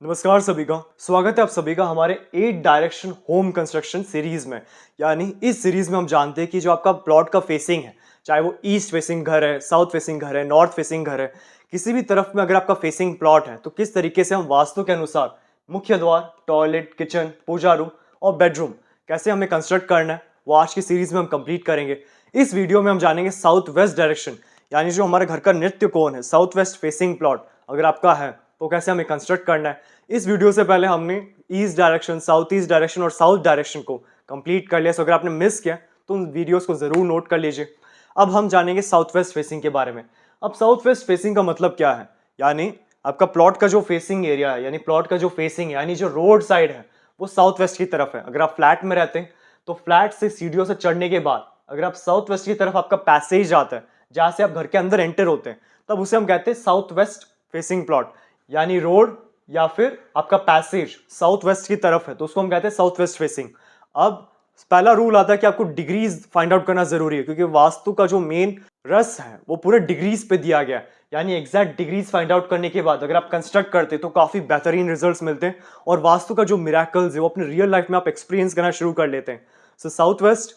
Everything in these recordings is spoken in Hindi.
नमस्कार सभी का स्वागत है आप सभी का हमारे 8 डायरेक्शन होम कंस्ट्रक्शन सीरीज में। यानी इस सीरीज में हम जानते हैं कि जो आपका प्लॉट का फेसिंग है, चाहे वो ईस्ट फेसिंग घर है, साउथ फेसिंग घर है, नॉर्थ फेसिंग घर है, किसी भी तरफ में अगर आपका फेसिंग प्लॉट है तो किस तरीके से हम वास्तु के अनुसार मुख्य द्वार, टॉयलेट, किचन, पूजा रूम और बेडरूम कैसे हमें कंस्ट्रक्ट करना है वो आज की सीरीज में हम कंप्लीट करेंगे। इस वीडियो में हम जानेंगे साउथ वेस्ट डायरेक्शन, यानी जो हमारे घर का नृत्य कोण है, साउथ वेस्ट फेसिंग प्लॉट अगर आपका है तो कैसे हमें कंस्ट्रक्ट करना है। इस वीडियो से पहले हमने east direction, south east direction और साउथ डायरेक्शन को कंप्लीट कर लिया। सो अगर आपने मिस किया तो उन वीडियोस को जरूर नोट कर लीजिए। अब हम जानेंगे साउथ वेस्ट फेसिंग के बारे में। अब साउथ वेस्ट फेसिंग का मतलब क्या है, यानी आपका प्लॉट का जो फेसिंग एरिया है, यानी प्लॉट का जो फेसिंग है, यानी जो रोड साइड है वो साउथ वेस्ट की तरफ है। अगर आप फ्लैट में रहते हैं तो फ्लैट से सीढ़ियों से चढ़ने के बाद अगर आप साउथ वेस्ट की तरफ आपका पैसेज आता है जहां से आप घर के अंदर एंटर होते हैं, तब उसे हम कहते हैं साउथ वेस्ट फेसिंग प्लॉट। यानी रोड या फिर आपका पैसेज साउथ वेस्ट की तरफ है तो उसको हम कहते हैं साउथ वेस्ट फेसिंग। अब पहला रूल आता है कि आपको डिग्रीज फाइंड आउट करना जरूरी है, क्योंकि वास्तु का जो मेन रस है वो पूरे डिग्रीज पे दिया गया है। यानी एग्जैक्ट डिग्रीज फाइंड आउट करने के बाद अगर आप कंस्ट्रक्ट करते तो काफी बेहतरीन रिजल्ट्स मिलते हैं और वास्तु का जो मिराकल्स है वो अपने रियल लाइफ में आप एक्सपीरियंस करना शुरू कर लेते हैं। सो साउथ वेस्ट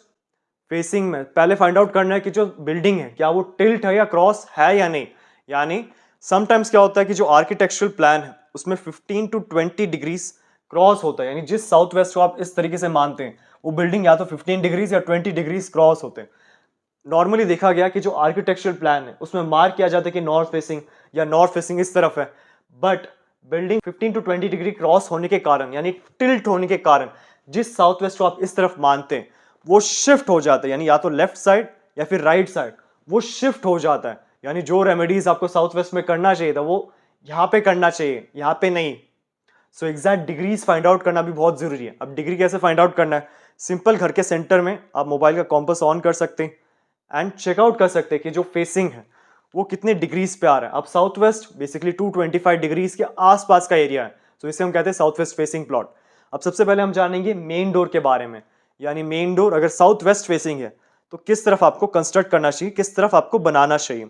फेसिंग में पहले फाइंड आउट करना है कि जो बिल्डिंग है क्या वो टिल्ट है या क्रॉस है या नहीं। यानी समटाइम्स क्या होता है कि जो आर्किटेक्चरल प्लान है उसमें 15 टू 20 डिग्रीज क्रॉस होता है, यानी जिस साउथ वेस्ट को आप इस तरीके से मानते हैं वो बिल्डिंग या तो 15 डिग्रीज या 20 डिग्रीज क्रॉस होते हैं। नॉर्मली देखा गया कि जो आर्किटेक्चरल प्लान है उसमें मार्क किया जाता है कि नॉर्थ फेसिंग या नॉर्थ फेसिंग इस तरफ है, but building 15 to 20 degree cross होने के कारण, यानी टिल्ट होने के कारण, जिस साउथ वेस्ट को आप इस तरफ मानते हैं वो शिफ्ट हो जाता है, यानी या तो लेफ्ट साइड या फिर राइट साइड वो शिफ्ट हो जाता है। यानी जो रेमेडीज आपको साउथ वेस्ट में करना चाहिए था वो यहाँ पे करना चाहिए, यहाँ पे नहीं। So exact degrees find out करना भी बहुत जरूरी है। अब डिग्री कैसे फाइंड आउट करना है, सिंपल घर के सेंटर में आप मोबाइल का कॉम्पस ऑन कर सकते हैं एंड चेकआउट कर सकते हैं कि जो फेसिंग है वो कितने डिग्रीज पे आ रहा है। अब साउथ वेस्ट बेसिकली 225 डिग्रीज के आसपास का एरिया है, तो इसे हम कहते हैं साउथ वेस्ट फेसिंग प्लॉट। अब सबसे पहले हम जानेंगे मेन डोर के बारे में। यानी मेन डोर अगर साउथ वेस्ट फेसिंग है तो किस तरफ आपको कंस्ट्रक्ट करना चाहिए, किस तरफ आपको बनाना चाहिए।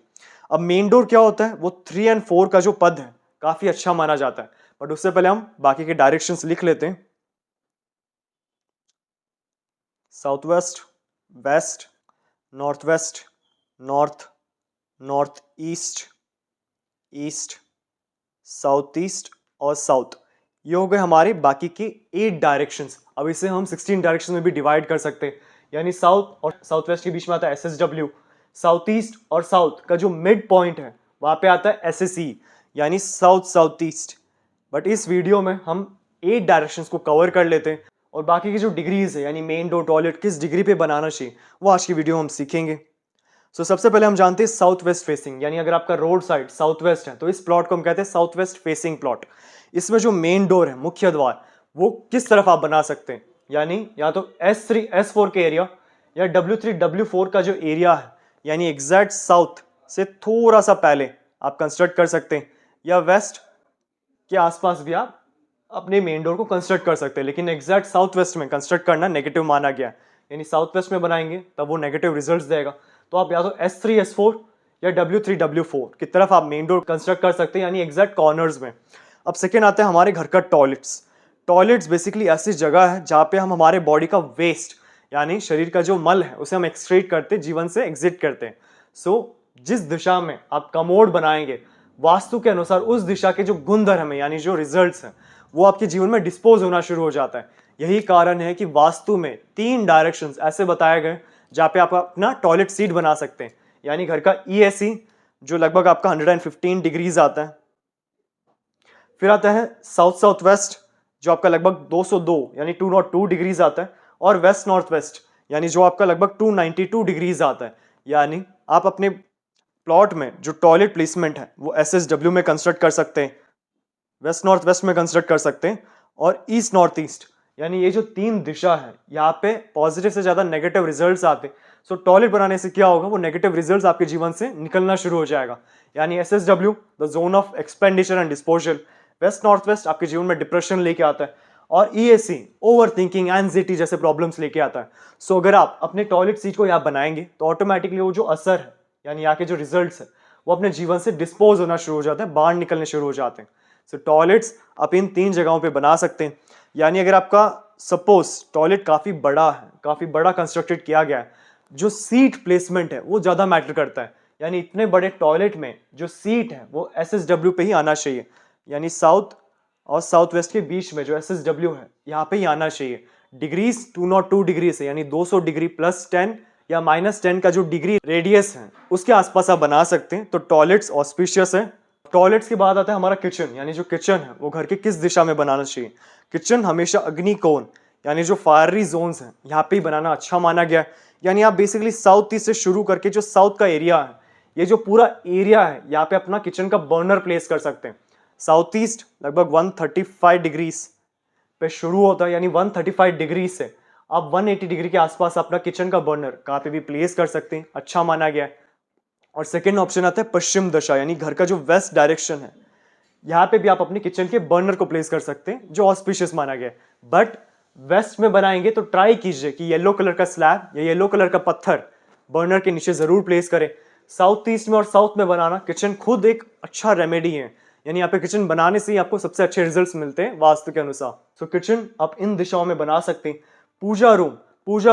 अब मेन डोर क्या होता है, वो 3 और 4 का जो पद है काफी अच्छा माना जाता है, बट उससे पहले हम बाकी के डायरेक्शंस लिख लेते हैं। South west, west, north west, north, north east, east, south east और साउथ। ये हो गए हमारे बाकी के 8 डायरेक्शंस। अब इसे हम 16 डायरेक्शन में भी डिवाइड कर सकते हैं। यानी साउथ और साउथ वेस्ट के बीच में आता है SSW, साउथ ईस्ट और साउथ का जो मिड पॉइंट है वहां पे आता है SSE, यानी साउथ साउथ ईस्ट। बट इस वीडियो में हम 8 डायरेक्शंस को कवर कर लेते हैं और बाकी की जो डिग्रीज है, यानी मेन डोर, टॉयलेट किस डिग्री पे बनाना चाहिए वो आज की वीडियो में हम सीखेंगे। सो सबसे पहले हम जानते हैं साउथ वेस्ट फेसिंग, यानी अगर आपका रोड साइड साउथ वेस्ट है तो इस प्लॉट को हम कहते हैं साउथ वेस्ट फेसिंग प्लॉट। इसमें जो मेन डोर है, मुख्य द्वार, वो किस तरफ आप बना सकते हैं, यानी या तो S3 S4 के एरिया या W3 W4 का जो एरिया है, यानी एग्जैक्ट साउथ से थोड़ा सा पहले आप कंस्ट्रक्ट कर सकते हैं, या वेस्ट के आसपास भी आप अपने मेन डोर को कंस्ट्रक्ट कर सकते हैं। लेकिन एग्जैक्ट साउथ वेस्ट में कंस्ट्रक्ट करना नेगेटिव माना गया है, यानी साउथ वेस्ट में बनाएंगे तब वो नेगेटिव रिजल्ट्स देगा। तो आप या तो S3 S4 या W3 W4 की तरफ आप मेन डोर कंस्ट्रक्ट कर सकते हैं, यानी एग्जैक्ट कॉर्नर्स में। अब सेकेंड आता है हमारे घर का टॉयलेट्स। टॉयलेट्स बेसिकली ऐसी जगह है जहाँ पे हम हमारे बॉडी का वेस्ट, यानी शरीर का जो मल है उसे हम एक्सक्रीट करते हैं, जीवन से एग्जिट करते हैं। सो जिस दिशा में आप कमोड बनाएंगे वास्तु के अनुसार उस दिशा के जो गुणधर्म है, यानी जो रिजल्ट्स हैं, वो आपके जीवन में डिस्पोज होना शुरू हो जाता है। यही कारण है कि वास्तु में 3 डायरेक्शंस ऐसे बताए गए जहाँ पे आप अपना टॉयलेट सीट बना सकते हैं। यानी घर का ESE जो लगभग आपका 115 डिग्रीज आता है, फिर आता है साउथ साउथ वेस्ट जो आपका लगभग 202 यानी 202 डिग्रीज आता है, और वेस्ट नॉर्थ वेस्ट यानी जो आपका लगभग 292 डिग्रीज आता है। यानी आप अपने प्लॉट में जो टॉयलेट प्लेसमेंट है वो SSW में कंस्ट्रक्ट कर सकते हैं, वेस्ट नॉर्थ वेस्ट में कंस्ट्रक्ट कर सकते हैं, और ईस्ट नॉर्थ ईस्ट, यानी ये जो 3 दिशा है यहाँ पे पॉजिटिव से ज्यादा नेगेटिव रिजल्ट्स आते हैं। सो टॉयलेट बनाने से क्या होगा, वो नेगेटिव रिजल्ट्स आपके जीवन से निकलना शुरू हो जाएगा। यानी SSW the zone of expenditure and disposal, waste north waste आपके जीवन में डिप्रेशन लेके आता है, और ESE ओवर थिंकिंग, एंजाइटी जैसे प्रॉब्लम्स लेके आता है। सो अगर आप अपने टॉयलेट सीट को यहाँ बनाएंगे तो ऑटोमेटिकली वो जो असर है, यानी यहाँ के जो रिजल्ट्स है, वो अपने जीवन से डिस्पोज होना शुरू हो जाते हैं, बाहर निकलने शुरू हो जाते हैं। सो टॉयलेट्स आप इन 3 जगहों पे बना सकते हैं। यानी अगर आपका सपोज टॉयलेट काफ़ी बड़ा है, काफ़ी बड़ा कंस्ट्रक्टेड किया गया है, जो सीट प्लेसमेंट है वो ज़्यादा मैटर करता है। यानी इतने बड़े टॉयलेट में जो सीट है वो SSW पे ही आना चाहिए। यानी साउथ और साउथ वेस्ट के बीच में जो SSW है यहाँ पे ही आना चाहिए। डिग्रीज 202 डिग्री से, यानी 200 डिग्री +10 या -10 का जो डिग्री रेडियस है उसके आसपास आप बना सकते हैं। तो टॉयलेट्स ऑस्पिशियस है। टॉयलेट्स के बाद आता है हमारा किचन, यानी जो किचन है वो घर के किस दिशा में बनाना चाहिए। किचन हमेशा अग्निकोण यानी जो फायरी जोन्स हैं यहाँ पे ही बनाना अच्छा माना गया है। यानी आप बेसिकली साउथ ईस्ट से शुरू करके जो साउथ का एरिया है, ये जो पूरा एरिया है यहाँ पे अपना किचन का बर्नर प्लेस कर सकते हैं। साउथ ईस्ट लगभग 135 डिग्री पे शुरू होता है, यानी 135 डिग्री से आप 180 डिग्री के आसपास अपना किचन का बर्नर कहाँ पे भी प्लेस कर सकते हैं, अच्छा माना गया है। और सेकेंड ऑप्शन आता है पश्चिम दिशा, यानी घर का जो वेस्ट डायरेक्शन है यहाँ पे भी आप अपने किचन के बर्नर को प्लेस कर सकते हैं, जो ऑस्पिशियस माना गया है। बट वेस्ट में बनाएंगे तो ट्राई कीजिए कि येलो कलर का स्लैब या येलो कलर का पत्थर बर्नर के नीचे जरूर प्लेस करें। साउथ ईस्ट में और साउथ में बनाना किचन खुद एक अच्छा रेमेडी है, यानी यहाँ पे किचन बनाने से ही आपको सबसे अच्छे रिजल्ट्स मिलते हैं वास्तु के अनुसार। सो किचन आप इन दिशाओं में बना सकते हैं। पूजा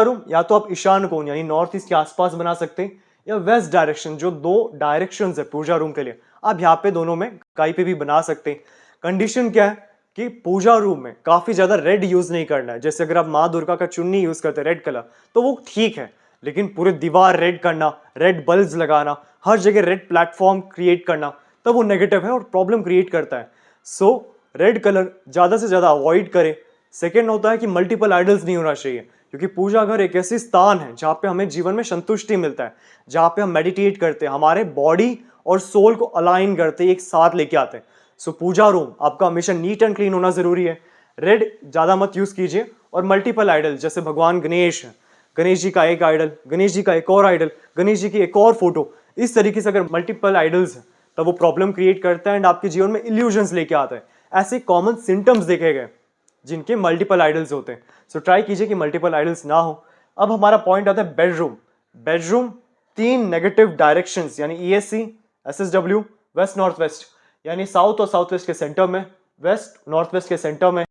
रूम या तो आप ईशान कोण यानी नॉर्थ ईस्ट के आसपास बना सकते हैं, या वेस्ट डायरेक्शन, जो 2 डायरेक्शंस है पूजा रूम के लिए, आप यहाँ पे दोनों में कहीं पे भी बना सकते हैं। कंडीशन क्या है कि पूजा रूम में काफी ज्यादा रेड यूज नहीं करना है। जैसे अगर आप माँ दुर्गा का चुन्नी यूज करते हैं रेड कलर तो वो ठीक है, लेकिन पूरे दीवार रेड करना, रेड बल्ब्स लगाना, हर जगह रेड प्लेटफॉर्म क्रिएट करना, तब वो नेगेटिव है और प्रॉब्लम क्रिएट करता है। सो रेड कलर ज्यादा से ज्यादा अवॉइड करें। सेकेंड होता है कि मल्टीपल आइडल्स नहीं होना चाहिए, क्योंकि पूजा घर एक ऐसी स्थान है जहाँ पे हमें जीवन में संतुष्टि मिलता है, जहाँ पे हम मेडिटेट करते हैं, हमारे बॉडी और सोल को अलाइन करते हैं, एक साथ लेके आते हैं। सो पूजा रूम आपका हमेशा नीट एंड क्लीन होना जरूरी है। रेड ज्यादा मत यूज कीजिए। और मल्टीपल आइडल, जैसे भगवान गणेश है, गणेश जी का एक आइडल, गणेश जी का एक और आइडल, गणेश जी की एक और फोटो, इस तरीके से अगर मल्टीपल आइडल्स है तब वो प्रॉब्लम क्रिएट करता है एंड आपके जीवन में इल्यूजन्स लेके आता है। ऐसे कॉमन सिम्टम्स देखे गए जिनके मल्टीपल आइडल्स होते हैं। सो ट्राई कीजिए कि मल्टीपल आइडल्स ना हो। अब हमारा पॉइंट आता है बेडरूम 3 नेगेटिव डायरेक्शंस यानी ESC, SSW, waste north waste, यानी साउथ और साउथ वेस्ट के सेंटर में, वेस्ट नॉर्थ वेस्ट के सेंटर में,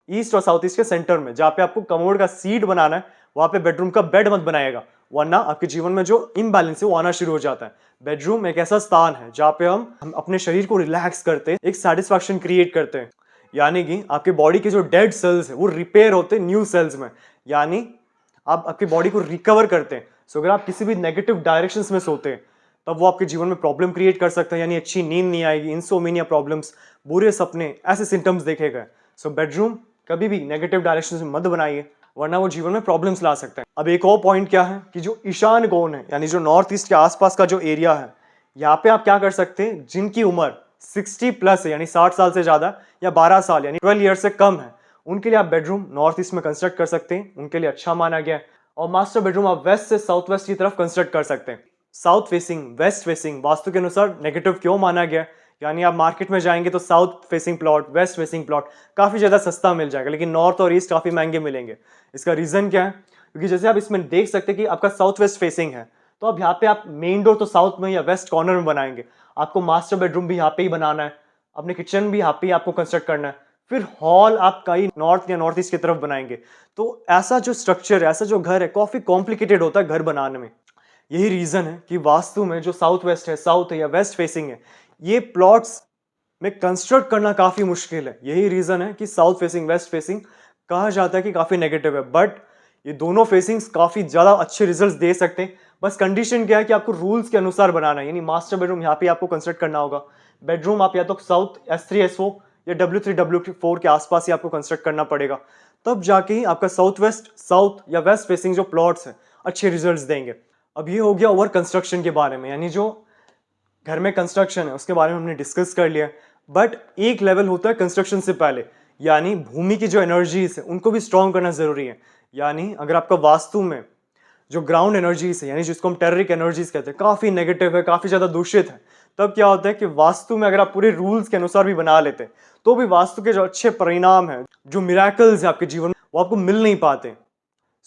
ईस्ट और साउथ ईस्ट के सेंटर में। जहां पे आपको कमोड का सीट बनाना है वहां पे बेडरूम का बेड मत बनाएगा, वरना आपके जीवन में जो इम्बैलेंस है वो आना शुरू हो जाता है। बेडरूम एक ऐसा स्थान है जहाँ पे हम अपने शरीर को रिलैक्स करते हैं, एक सेटिस्फैक्शन क्रिएट करते हैं, यानी कि आपके बॉडी के जो डेड सेल्स है वो रिपेयर होते हैं न्यू सेल्स में, यानी आप आपकी बॉडी को रिकवर करते हैं। सो अगर आप किसी भी नेगेटिव डायरेक्शंस में सोते हैं तब वो आपके जीवन में प्रॉब्लम क्रिएट कर सकता है, यानी अच्छी नींद नहीं आएगी, इंसोमेनिया प्रॉब्लम्स, बुरे सपने, ऐसे सिम्टम्स देखे गए। सो बेडरूम कभी भी नेगेटिव डायरेक्शन में मत बनाइए, वरना वो जीवन में प्रॉब्लम्स ला सकता है। अब एक और पॉइंट क्या है कि जो ईशान कोण है यानी जो नॉर्थ ईस्ट के आसपास का जो एरिया है, यहाँ पे आप क्या कर सकते हैं, जिनकी उम्र 60+ है यानी 60 साल से ज्यादा, या 12 साल यानी 12 ईयर से कम है, उनके लिए आप बेडरूम नॉर्थ ईस्ट में कंस्ट्रक्ट कर सकते हैं, उनके लिए अच्छा माना गया है। और मास्टर बेडरूम आप वेस्ट से साउथ वेस्ट की तरफ कंस्ट्रक्ट कर सकते हैं। South facing, waste facing vastu के अनुसार नेगेटिव क्यों माना गया, यानी आप मार्केट में जाएंगे तो south facing plot, waste facing plot काफी ज्यादा सस्ता मिल जाएगा, लेकिन नॉर्थ और ईस्ट काफी महंगे मिलेंगे। इसका रीजन क्या है, क्योंकि जैसे आप इसमें देख सकते हैं कि आपका साउथ वेस्ट फेसिंग है, तो अब यहाँ पे आप मेन डोर तो साउथ में या वेस्ट कॉर्नर में बनाएंगे, आपको मास्टर बेडरूम भी यहाँ पे ही बनाना है, अपने किचन भी यहाँ पे ही आपको कंस्ट्रक्ट करना है, फिर हॉल आप कहीं नॉर्थ या नॉर्थ ईस्ट की तरफ बनाएंगे। तो ऐसा जो स्ट्रक्चर है, ऐसा जो घर है, काफी कॉम्प्लिकेटेड होता है घर बनाने में। यही रीजन है कि वास्तु में जो साउथ वेस्ट है, साउथ है या वेस्ट फेसिंग है, ये प्लॉट्स में कंस्ट्रक्ट करना काफी मुश्किल है। यही रीजन है कि साउथ फेसिंग, वेस्ट फेसिंग कहा जाता है कि काफी नेगेटिव है, बट ये दोनों फेसिंग्स काफी ज्यादा अच्छे रिजल्ट्स दे सकते हैं। बस कंडीशन क्या है कि आपको रूल्स के अनुसार बनाना है, यानी मास्टर बेडरूम यहाँ पे आपको कंस्ट्रक्ट करना होगा, बेडरूम आप या तो साउथ S3 S4 या W3 W4 के आसपास ही आपको कंस्ट्रक्ट करना पड़ेगा, तब जाके ही आपका साउथ वेस्ट, साउथ या वेस्ट फेसिंग जो प्लॉट्स है अच्छे रिजल्ट्स देंगे। अब ये हो गया ओवर कंस्ट्रक्शन के बारे में, यानी जो घर में कंस्ट्रक्शन है उसके बारे में हमने डिस्कस कर लिया। बट एक लेवल होता है कंस्ट्रक्शन से पहले, यानी भूमि की जो एनर्जीज है उनको भी स्ट्रॉन्ग करना जरूरी है। यानी अगर आपका वास्तु में जो ग्राउंड एनर्जीज है, यानी जिसको हम टेररिक एनर्जीज कहते हैं, काफी नेगेटिव है, काफी ज्यादा दूषित है, तब क्या होता है कि वास्तु में अगर आप पूरे रूल्स के अनुसार भी बना लेते हैं तो भी वास्तु के जो अच्छे परिणाम है, जो मिराकल्स है आपके जीवन में, वो आपको मिल नहीं पाते।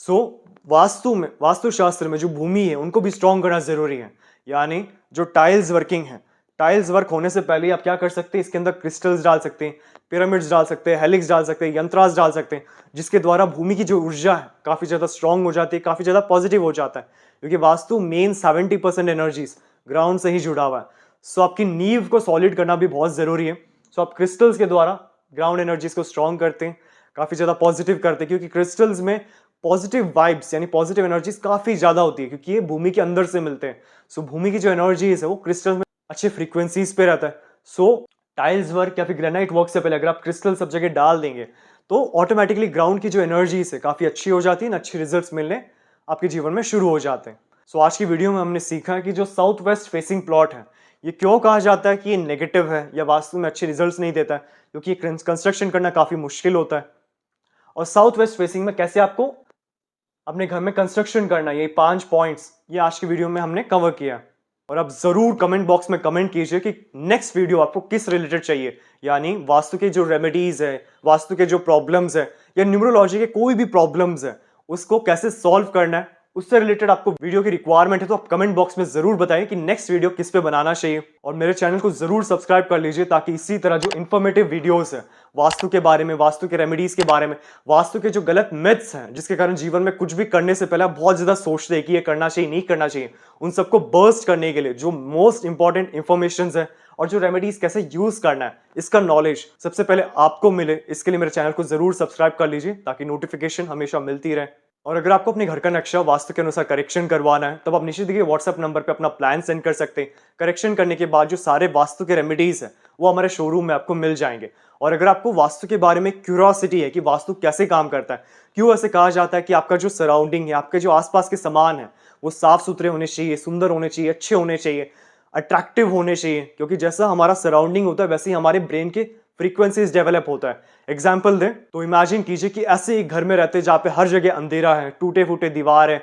सो वास्तु में, वास्तुशास्त्र में जो भूमि है उनको भी स्ट्रॉन्ग करना जरूरी है। यानी जो टाइल्स वर्किंग है, टाइल्स वर्क होने से पहले आप क्या कर सकते हैं, इसके अंदर क्रिस्टल्स डाल सकते हैं, पिरामिड्स डाल सकते हैं, हेलिक्स डाल सकते हैं, यंत्रास डाल सकते हैं, जिसके द्वारा भूमि की जो ऊर्जा है काफ़ी ज़्यादा स्ट्रांग हो जाती है, काफ़ी ज़्यादा पॉजिटिव हो जाता है, क्योंकि वास्तु मेन 70% एनर्जीज ग्राउंड से ही जुड़ा हुआ है। सो आपकी नींव को सॉलिड करना भी बहुत ज़रूरी है। सो आप क्रिस्टल्स के द्वारा ग्राउंड एनर्जीज को स्ट्रांग करते हैं, काफ़ी ज़्यादा पॉजिटिव करते हैं, क्योंकि क्रिस्टल्स में पॉजिटिव वाइब्स यानी पॉजिटिव एनर्जीज काफ़ी ज़्यादा होती है, क्योंकि ये भूमि के अंदर से मिलते हैं। सो भूमि की जो एनर्जीज है वो क्रिस्टल में अच्छे फ्रीक्वेंसीज पे रहता है। सो टाइल्स वर्क या फिर ग्रेनाइट वर्क से पहले अगर आप क्रिस्टल सब जगह डाल देंगे तो ऑटोमेटिकली ग्राउंड की जो एनर्जीज है काफ़ी अच्छी हो जाती है, अच्छे रिजल्ट्स मिलने आपके जीवन में शुरू हो जाते हैं। सो आज की वीडियो में हमने सीखा है कि जो साउथ वेस्ट फेसिंग प्लॉट है ये क्यों कहा जाता है कि ये नेगेटिव है या वास्तु में अच्छे रिजल्ट्स नहीं देता है, क्योंकि ये कंस्ट्रक्शन करना काफ़ी मुश्किल होता है। और साउथ वेस्ट फेसिंग में कैसे आपको अपने घर में कंस्ट्रक्शन करना है, ये 5 पॉइंट्स ये आज की वीडियो में हमने कवर किया। और आप जरूर कमेंट बॉक्स में कमेंट कीजिए कि नेक्स्ट वीडियो आपको किस रिलेटेड चाहिए, यानी वास्तु के जो रेमेडीज है, वास्तु के जो प्रॉब्लम्स है या न्यूमरोलॉजी के कोई भी प्रॉब्लम्स है उसको कैसे सॉल्व करना है, उससे रिलेटेड आपको वीडियो की रिक्वायरमेंट है तो आप कमेंट बॉक्स में जरूर बताएं कि नेक्स्ट वीडियो किस पे बनाना चाहिए। और मेरे चैनल को जरूर सब्सक्राइब कर लीजिए ताकि इसी तरह जो इन्फॉर्मेटिव वीडियोस है वास्तु के बारे में, वास्तु के रेमेडीज के बारे में, वास्तु के जो गलत मिथ्स हैं जिसके कारण जीवन में कुछ भी करने से पहले आप बहुत ज्यादा सोचते हैं कि ये करना चाहिए नहीं करना चाहिए, उन सबको बर्स्ट करने के लिए जो मोस्ट इंपॉर्टेंट इंफॉर्मेशन है और जो रेमेडीज कैसे यूज करना है इसका नॉलेज सबसे पहले आपको मिले, इसके लिए मेरे चैनल को जरूर सब्सक्राइब कर लीजिए ताकि नोटिफिकेशन हमेशा मिलती रहे। और अगर आपको अपने घर का नक्शा वास्तु के अनुसार करेक्शन करवाना है तब आप नीचे दिए व्हाट्सएप नंबर पे अपना प्लान सेंड कर सकते हैं। करेक्शन करने के बाद जो सारे वास्तु के रेमेडीज है वो हमारे शोरूम में आपको मिल जाएंगे। और अगर आपको वास्तु के बारे में क्यूरियोसिटी है कि वास्तु कैसे काम करता है, क्यों ऐसे कहा जाता है कि आपका जो सराउंडिंग है, आपके जो आसपास के सामान है वो साफ सुथरे होने चाहिए, सुंदर होने चाहिए, अच्छे होने चाहिए, अट्रैक्टिव होने चाहिए, क्योंकि जैसा हमारा सराउंडिंग होता है वैसे ही हमारे ब्रेन के फ्रीक्वेंसीज डेवलप होता है। एग्जाम्पल दें तो इमेजिन कीजिए कि ऐसे एक घर में रहते जहाँ पे हर जगह अंधेरा है, टूटे फूटे दीवार है,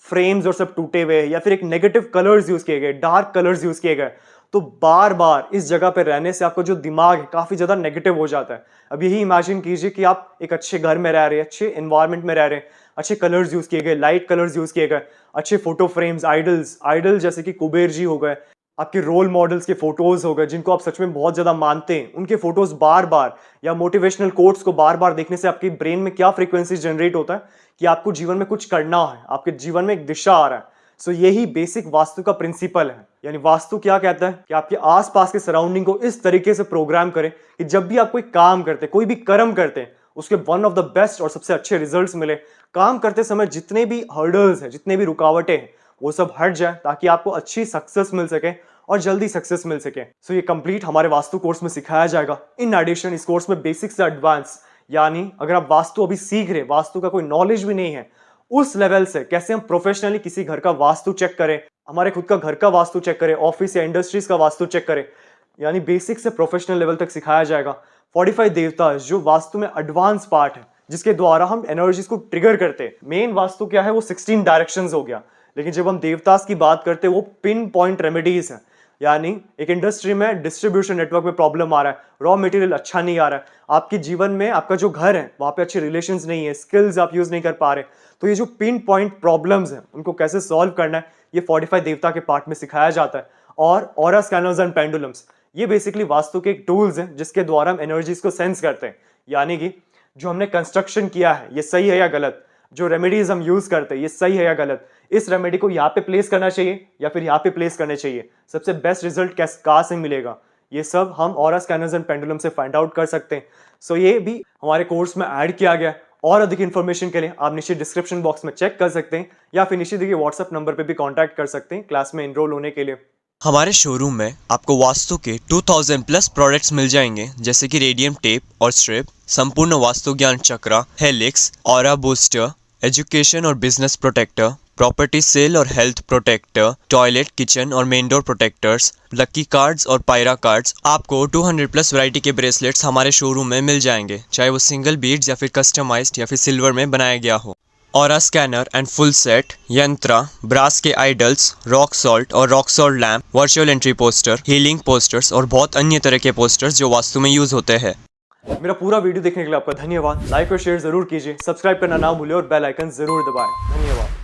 फ्रेम्स और सब टूटे हुए, या फिर एक नेगेटिव कलर्स यूज किए गए, डार्क कलर्स यूज किए गए, तो बार बार इस जगह पे रहने से आपका जो दिमाग है काफी ज्यादा नेगेटिव हो जाता है। अब यही इमेजिन कीजिए कि आप एक अच्छे घर में रह रहे हैं, अच्छे एनवायरमेंट में रह रहे हैं, अच्छे कलर्स यूज किए गए, लाइट कलर्स यूज किए गए, अच्छे फोटो फ्रेम्स, आइडल जैसे कि कुबेर जी हो गए, आपके रोल मॉडल्स के फोटोज हो गए जिनको आप सच में बहुत ज्यादा मानते हैं, उनके फोटोज बार बार या मोटिवेशनल कोट्स को बार बार देखने से आपके ब्रेन में क्या फ्रीक्वेंसी जनरेट होता है कि आपको जीवन में कुछ करना है, आपके जीवन में एक दिशा आ रहा है। सो यही बेसिक वास्तु का प्रिंसिपल है। यानी वास्तु क्या कहता है कि आपके आसपास के सराउंडिंग को इस तरीके से प्रोग्राम करें कि जब भी आप कोई काम करते, कोई भी कर्म करते, उसके वन ऑफ द बेस्ट और सबसे अच्छे रिजल्ट्स मिले। काम करते समय जितने भी हर्डल्स हैं, जितने भी रुकावटें हैं, वो सब हट जाए ताकि आपको अच्छी सक्सेस मिल सके और जल्दी सक्सेस मिल सके। सो ये कंप्लीट हमारे वास्तु कोर्स में सिखाया जाएगा। इन एडिशन इस कोर्स में बेसिक से एडवांस, यानी अगर आप वास्तु अभी सीख रहे, वास्तु का कोई नॉलेज भी नहीं है, उस लेवल से कैसे हम प्रोफेशनली किसी घर का वास्तु चेक करें, हमारे खुद का घर का वास्तु चेक करें, ऑफिस या इंडस्ट्रीज का वास्तु चेक करें, यानी बेसिक से प्रोफेशनल लेवल तक सिखाया जाएगा। 45 देवता जो वास्तु में एडवांस पार्ट है जिसके द्वारा हम एनर्जीज को ट्रिगर करते हैं। मेन वास्तु क्या है वो 16 डायरेक्शंस हो गया, लेकिन जब हम देवतास की बात करते हैं वो पिन पॉइंट रेमेडीज है। यानी एक इंडस्ट्री में डिस्ट्रीब्यूशन नेटवर्क में प्रॉब्लम आ रहा है, रॉ मटेरियल अच्छा नहीं आ रहा है, आपके जीवन में आपका जो घर है वहां पे अच्छे रिलेशंस नहीं है, स्किल्स आप यूज नहीं कर पा रहे, तो ये जो पिन पॉइंट प्रॉब्लम्स हैं उनको कैसे सॉल्व करना है ये 45 देवता के पार्ट में सिखाया जाता है। और ऑरा स्कैनर्स एंड पेंडुलम्स ये बेसिकली वास्तु के टूल्स हैं जिसके द्वारा हम एनर्जीज को सेंस करते हैं, यानी कि जो हमने कंस्ट्रक्शन किया है ये सही है या गलत, जो रेमेडीज हम यूज करते हैं ये सही है या गलत, इस रेमेडी को यहाँ पे प्लेस करना चाहिए या फिर यहाँ पे प्लेस करने चाहिए, सबसे बेस्ट रिजल्ट कहाँ से मिलेगा, ये सब हम ऑरा स्कैनर्स एंड पेंडुलम से फाइंड आउट कर सकते हैं। सो ये भी हमारे कोर्स में ऐड किया गया। और अधिक इन्फॉर्मेशन के लिए आप नीचे डिस्क्रिप्शन बॉक्स में चेक कर सकते हैं या फिर नीचे दिए व्हाट्सएप नंबर पे भी कांटेक्ट कर सकते हैं क्लास में एनरोल होने के लिए। हमारे शोरूम में आपको वास्तु के 2000 प्लस प्रोडक्ट्स मिल जाएंगे, जैसे कि रेडियम टेप और स्ट्रिप, संपूर्ण वास्तु ज्ञान चक्रा, हेलिक्स, ऑरा बूस्टर, एजुकेशन और बिजनेस प्रोटेक्टर, प्रॉपर्टी सेल और हेल्थ प्रोटेक्टर, टॉयलेट, किचन और main door protectors, lucky cards और पायरा कार्ड्स। आपको 200 प्लस वैरायटी के ब्रेसलेट्स हमारे शोरूम में मिल जाएंगे, चाहे वो सिंगल बीड्स या फिर कस्टमाइज्ड या फिर सिल्वर में बनाया गया हो। Aura scanner and full set, यंत्रा, ब्रास के आइडल्स, रॉक सॉल्ट और rock salt lamp, virtual entry poster, healing posters और बहुत अन्य तरह के पोस्टर्स जो वास्तु में यूज होते हैं। मेरा पूरा वीडियो देखने के लिए आपका धन्यवाद। लाइक और शेयर जरूर कीजिए, सब्सक्राइब करना ना भूलिए और बेल आइकन जरूर दबाएं। धन्यवाद।